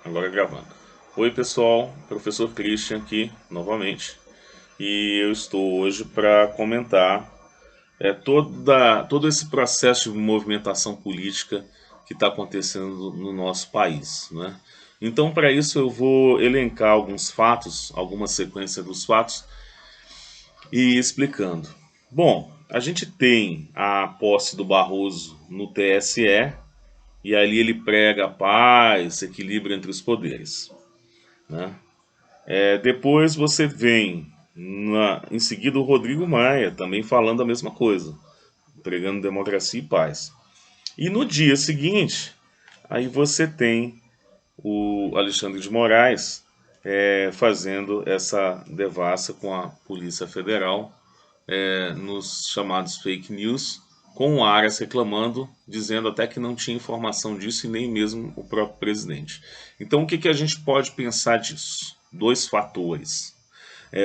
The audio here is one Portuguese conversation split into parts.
Agora gravando. Oi pessoal, professor Christian aqui novamente. E eu estou hoje para comentar todo esse processo de movimentação política que está acontecendo no nosso país, né? Então, para isso, eu vou elencar alguns fatos, alguma sequência dos fatos e ir explicando. Bom, a gente tem a posse do Barroso no TSE e ali ele prega a paz, equilíbrio entre os poderes, né? Depois você vem em seguida o Rodrigo Maia também falando a mesma coisa, pregando democracia e paz. E no dia seguinte, aí você tem o Alexandre de Moraes fazendo essa devassa com a Polícia Federal nos chamados fake news, com o Aras reclamando, dizendo até que não tinha informação disso e nem mesmo o próprio presidente. Então o que a gente pode pensar disso? Dois fatores.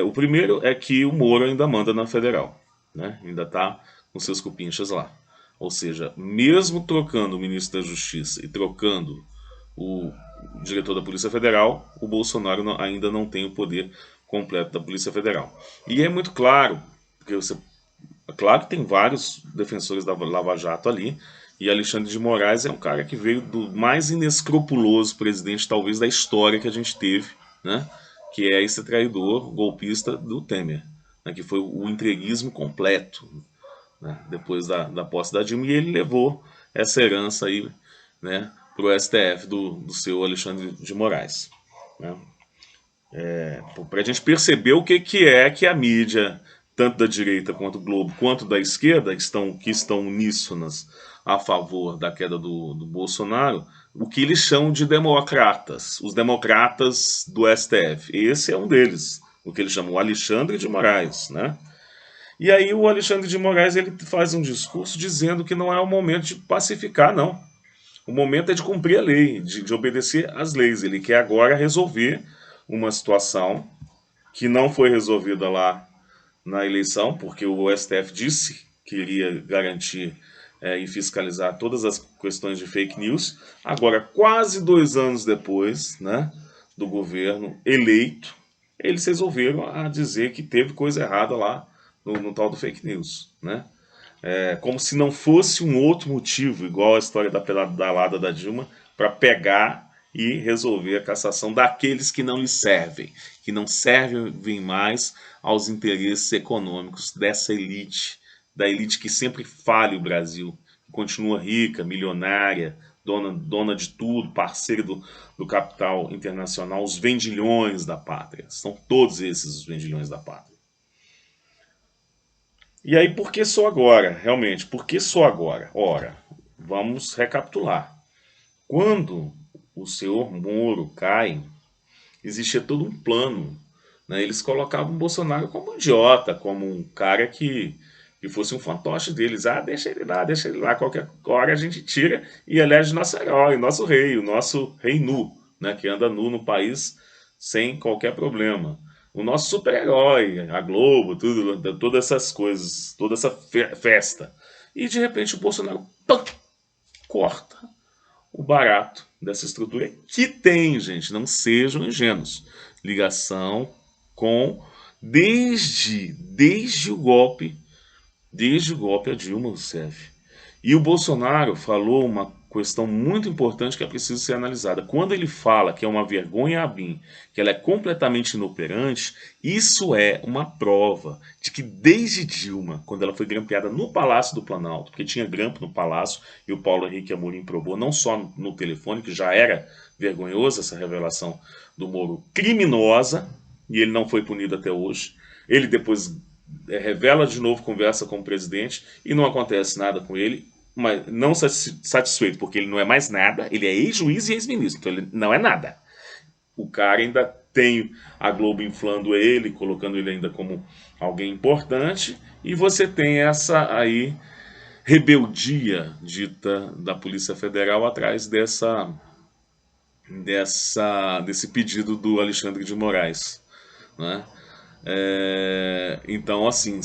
O primeiro é que o Moro ainda manda na Federal, né? Ainda está com seus cupinchas lá. Ou seja, mesmo trocando o ministro da Justiça e trocando o diretor da Polícia Federal, o Bolsonaro ainda não tem o poder completo da Polícia Federal. E é muito claro, porque claro que tem vários defensores da Lava Jato ali, e Alexandre de Moraes é um cara que veio do mais inescrupuloso presidente talvez da história que a gente teve, né? Que é esse traidor golpista do Temer, né? Que foi o entreguismo completo, né? Depois da posse da Dilma, e ele levou essa herança aí, né, para o STF do seu Alexandre de Moraes, né? Para a gente perceber o que é que a mídia, tanto da direita quanto do Globo, quanto da esquerda, que estão uníssonas a favor da queda do Bolsonaro, o que eles chamam de democratas, os democratas do STF. Esse é um deles, o que eles chamam o Alexandre de Moraes, né? E aí o Alexandre de Moraes ele faz um discurso dizendo que não é o momento de pacificar, não. O momento é de cumprir a lei, de obedecer às leis. Ele quer agora resolver uma situação que não foi resolvida lá na eleição, porque o STF disse que iria garantir e fiscalizar todas as questões de fake news. Agora, quase 2 anos depois, né, do governo eleito, eles resolveram a dizer que teve coisa errada lá no tal do fake news, né? Como se não fosse um outro motivo, igual a história da pedalada da Dilma, para pegar e resolver a cassação daqueles que não lhe servem, que não servem mais aos interesses econômicos dessa elite, da elite que sempre falha o Brasil, que continua rica, milionária, dona de tudo, parceira do capital internacional, os vendilhões da pátria. São todos esses os vendilhões da pátria. E aí, por que só agora? Realmente, por que só agora? Ora, vamos recapitular. Quando o senhor Moro cai, existia todo um plano, né? Eles colocavam o Bolsonaro como um idiota, como um cara que fosse um fantoche deles. Ah, deixa ele lá, qualquer hora a gente tira e elege nosso herói, nosso rei, o nosso rei nu, né? Que anda nu no país sem qualquer problema. O nosso super-herói, a Globo, tudo, todas essas coisas, toda essa festa. E de repente o Bolsonaro pam, corta o barato dessa estrutura que tem, gente, não sejam ingênuos, ligação com desde o golpe a Dilma Rousseff. E o Bolsonaro falou uma questão muito importante que é preciso ser analisada. Quando ele fala que é uma vergonha a BIM, que ela é completamente inoperante, isso é uma prova de que desde Dilma, quando ela foi grampeada no Palácio do Planalto, porque tinha grampo no Palácio e o Paulo Henrique Amorim provou, não só no telefone, que já era vergonhosa essa revelação do Moro criminosa, e ele não foi punido até hoje. Ele depois revela de novo, conversa com o presidente e não acontece nada com ele, mas não satisfeito, porque ele não é mais nada, ele é ex-juiz e ex-ministro, então ele não é nada. O cara ainda tem a Globo inflando ele, colocando ele ainda como alguém importante, e você tem essa aí rebeldia dita da Polícia Federal atrás desse pedido do Alexandre de Moraes, né? Então, assim,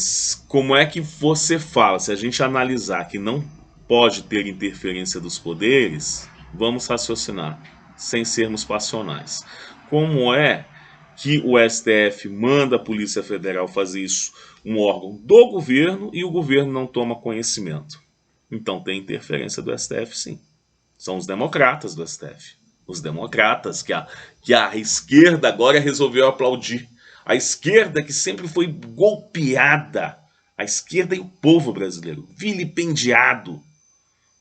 como é que você fala? Se a gente analisar que não pode ter interferência dos poderes, vamos raciocinar. sem sermos passionais. Como é que o STF manda a Polícia Federal fazer isso, um órgão do governo, e o governo não toma conhecimento? Então tem interferência do STF, sim. São os democratas do STF. Os democratas que a esquerda agora resolveu aplaudir. A esquerda que sempre foi golpeada. A esquerda e o povo brasileiro, vilipendiado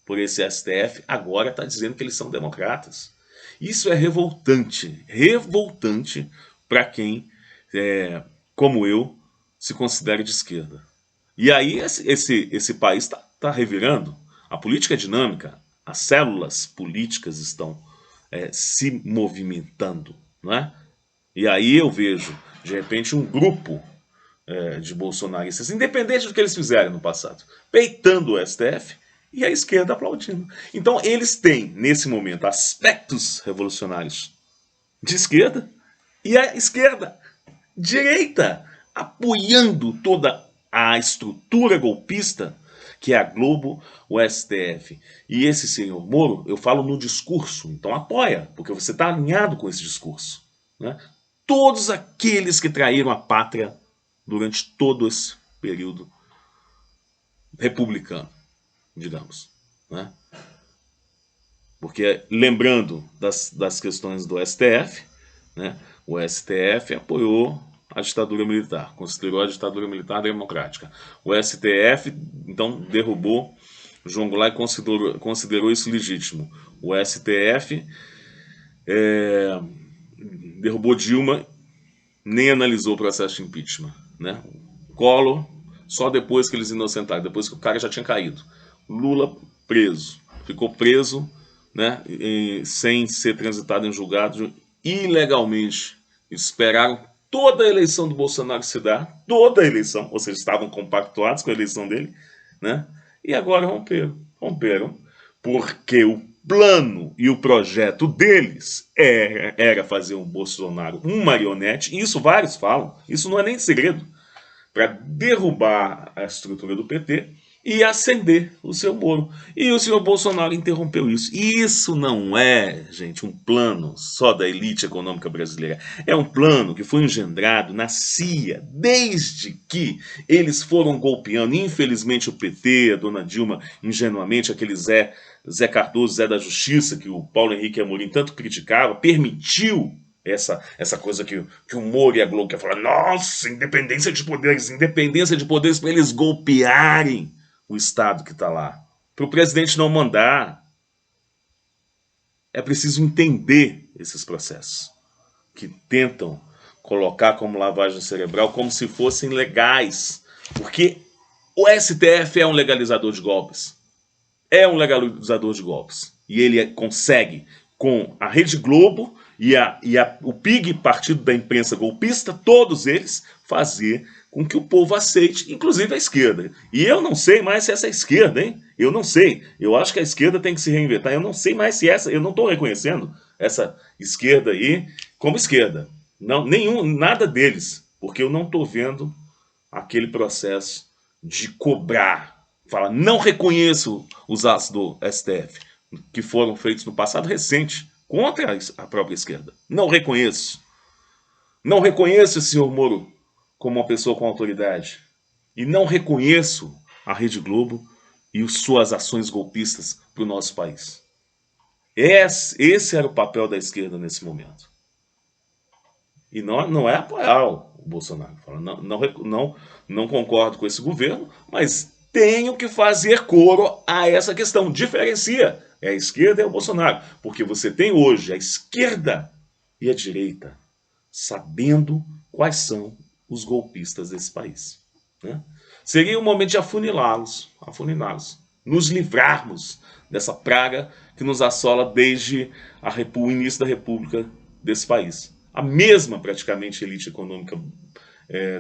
por esse STF, agora está dizendo que eles são democratas. Isso é revoltante. Revoltante para quem, como eu, se considera de esquerda. E aí esse país está revirando. A política é dinâmica. As células políticas estão se movimentando, não é? E aí eu vejo, de repente, um grupo de bolsonaristas, independente do que eles fizeram no passado, peitando o STF e a esquerda aplaudindo. Então eles têm, nesse momento, aspectos revolucionários de esquerda e a esquerda direita apoiando toda a estrutura golpista que é a Globo, o STF e esse senhor Moro. Eu falo no discurso, então apoia, porque você está alinhado com esse discurso, né? Todos aqueles que traíram a pátria durante todo esse período republicano, digamos, né? Porque, lembrando das questões do STF, né, o STF apoiou a ditadura militar, considerou a ditadura militar democrática. O STF, então, derrubou João Goulart e considerou isso legítimo. O STF derrubou Dilma, nem analisou o processo de impeachment, né? Collor, só depois que eles inocentaram, depois que o cara já tinha caído. Lula preso, ficou preso, né, sem ser transitado em julgado ilegalmente. Esperaram toda a eleição do Bolsonaro se dar, toda a eleição, ou seja, estavam compactuados com a eleição dele, né? E agora romperam, porque o plano e o projeto deles era fazer um Bolsonaro um marionete, e isso vários falam, isso não é nem segredo, para derrubar a estrutura do PT e ascender o seu Moro. E o senhor Bolsonaro interrompeu isso. E isso não é, gente, um plano só da elite econômica brasileira. É um plano que foi engendrado na CIA, desde que eles foram golpeando, infelizmente, o PT, a dona Dilma, ingenuamente, aquele Zé Cardoso, Zé da Justiça, que o Paulo Henrique Amorim tanto criticava, permitiu essa coisa que o Moro e a Globo quer falar, nossa, independência de poderes para eles golpearem o Estado que está lá. Para o presidente não mandar. É preciso entender esses processos que tentam colocar como lavagem cerebral como se fossem legais. Porque o STF é um legalizador de golpes. É um legalizador de golpes. E ele consegue, com a Rede Globo e o PIG, Partido da Imprensa Golpista, todos eles, fazer com que o povo aceite, inclusive a esquerda. E eu não sei mais se essa é a esquerda, hein? Eu não sei. Eu acho que a esquerda tem que se reinventar. Eu não sei mais se essa... Eu não estou reconhecendo essa esquerda aí como esquerda. Não, nada deles. Porque eu não estou vendo aquele processo de cobrar. Fala, não reconheço os atos do STF, que foram feitos no passado recente, contra a própria esquerda. Não reconheço. Não reconheço o senhor Moro como uma pessoa com autoridade. E não reconheço a Rede Globo e suas ações golpistas para o nosso país. Esse era o papel da esquerda nesse momento. E não é apoiar o Bolsonaro. Não concordo com esse governo, mas tenho que fazer coro a essa questão. Diferencia a esquerda e o Bolsonaro. Porque você tem hoje a esquerda e a direita sabendo quais são os golpistas desse país, né? Seria um momento de afunilá-los, nos livrarmos dessa praga que nos assola desde o início da República desse país. A mesma, praticamente, elite econômica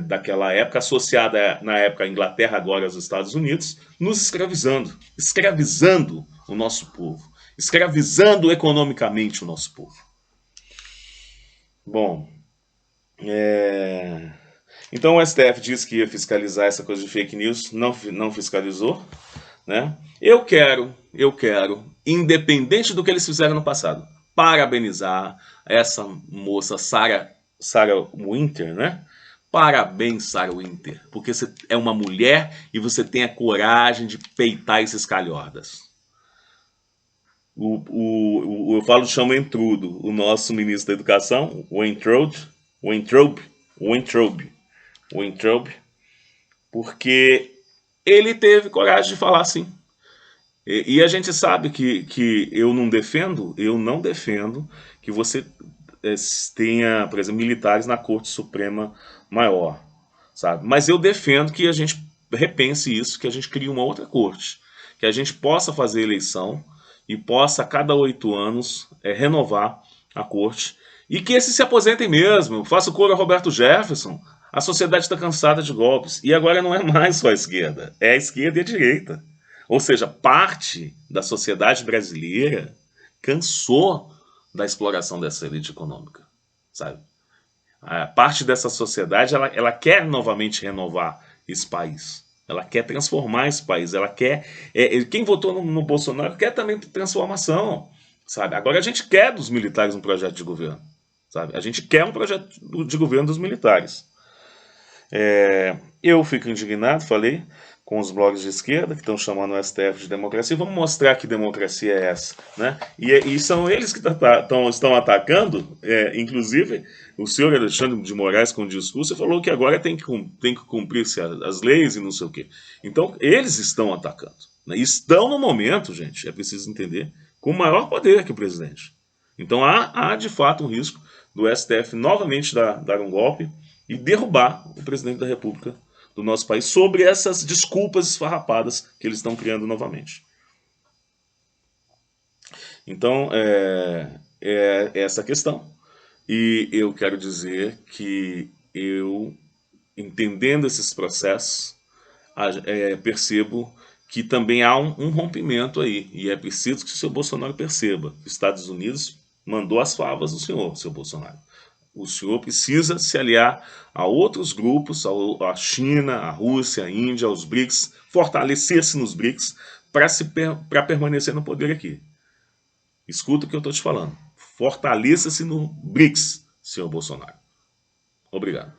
daquela época, associada na época à Inglaterra, agora aos Estados Unidos, nos escravizando o nosso povo, escravizando economicamente o nosso povo. Bom, então o STF disse que ia fiscalizar essa coisa de fake news, não fiscalizou, né? Eu quero, independente do que eles fizeram no passado, parabenizar essa moça Sarah Winter, né? Parabéns, Sarah Winter, porque você é uma mulher e você tem a coragem de peitar esses calhordas. Eu falo, chama Entrudo, o nosso ministro da Educação, o Weintraub, porque ele teve coragem de falar assim. E a gente sabe que eu não defendo que você tenha, por exemplo, militares na Corte Suprema Maior, sabe? Mas eu defendo que a gente repense isso, que a gente crie uma outra corte, que a gente possa fazer eleição e possa, a cada 8 anos, renovar a corte, e que esses se aposentem mesmo. Faça o coro a Roberto Jefferson. A sociedade está cansada de golpes. E agora não é mais só a esquerda, é a esquerda e a direita. Ou seja, parte da sociedade brasileira cansou da exploração dessa elite econômica, sabe? A parte dessa sociedade, ela quer novamente renovar esse país. Ela quer transformar esse país. Ela quer. Quem votou no Bolsonaro quer também transformação, sabe? Agora a gente quer dos militares um projeto de governo, sabe? A gente quer um projeto de governo dos militares. Eu fico indignado, falei, com os blogs de esquerda que estão chamando o STF de democracia. Vamos mostrar que democracia é essa, né? E são eles que estão atacando, inclusive o senhor Alexandre de Moraes, com o discurso, falou que agora tem que cumprir-se as leis e não sei o quê. Então, eles estão atacando, né? Estão no momento, gente, é preciso entender, com maior poder que o presidente. Então, há de fato um risco do STF novamente dar um golpe e derrubar o presidente da República do nosso país sobre essas desculpas esfarrapadas que eles estão criando novamente. Então, é essa a questão. E eu quero dizer que eu, entendendo esses processos, percebo que também há um rompimento aí. E é preciso que o seu Bolsonaro perceba. Os Estados Unidos mandou as favas do senhor, seu Bolsonaro. O senhor precisa se aliar a outros grupos, a China, a Rússia, a Índia, aos BRICS, fortalecer-se nos BRICS para permanecer no poder aqui. Escuta o que eu estou te falando. Fortaleça-se no BRICS, senhor Bolsonaro. Obrigado.